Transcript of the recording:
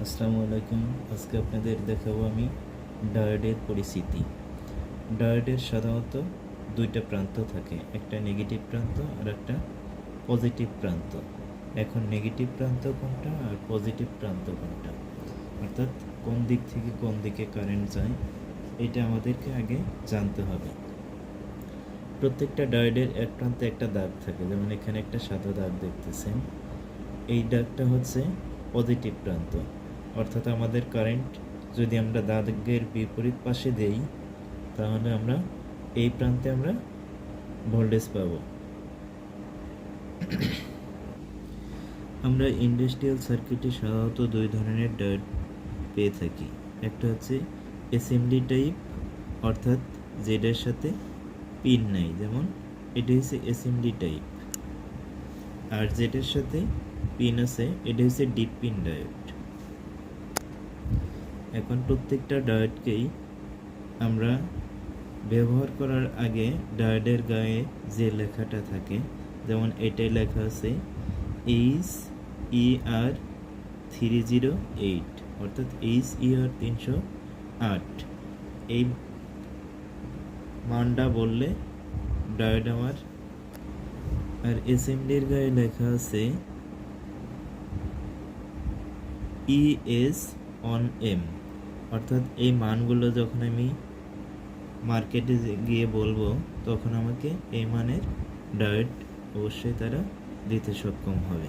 আসসালামু আলাইকুম। আজকে আপনাদের দেখাবো আমি ডায়োডের পরিস্থিতি। ডায়োডের সাধারণত দুইটা প্রান্ত থাকে, একটা নেগেটিভ প্রান্ত আর একটা পজিটিভ প্রান্ত। এখন নেগেটিভ প্রান্ত কোনটা আর পজিটিভ প্রান্ত কোনটা, অর্থাৎ কোন দিক থেকে কোন দিকে কারেন্ট যায়, এটা আমাদেরকে আগে জানতে হবে। প্রত্যেকটা ডায়োডের এক প্রান্তে একটা দাগ থাকে, যেমন এখানে একটা সাদা দাগ দেখতেছেন। এই দাগটা হচ্ছে পজিটিভ প্রান্ত, অর্থাৎ আমাদের কারেন্ট যদি আমরা দাগের বিপরীত পাশে দেই তাহলে আমরা এই প্রান্তে আমরা ভোল্টেজ পাব। আমরা ইন্ডাস্ট্রিয়াল সার্কিটে সাধারণত দুই ধরনের ডায়োড পেয়ে থাকি। একটা হচ্ছে এসএমডি টাইপ, অর্থাৎ যেটার সাথে পিন নাই, যেমন এটা হচ্ছে এসএমডি টাইপ। আর যেটার সাথে পিন আছে এটা হচ্ছে ডিপ পিন ডায়োড। এখন প্রত্যেকটা ডায়োডকেই আমরা ব্যবহার করার আগে ডায়োডের গায়ে যে লেখাটা থাকে, যেমন এটাই লেখা আছে HER 308, অর্থাৎ HER 308। এই মানটা বললে ডায়োড আমার। আর এসএমডির গায়ে লেখা আছে ES1M, অর্থাৎ এই মানগুলো যখন আমি মার্কেটে গিয়ে বলবো তখন আমাকে এই মানের ডায়োড অবশ্যই তারা দিতে সক্ষম হবে।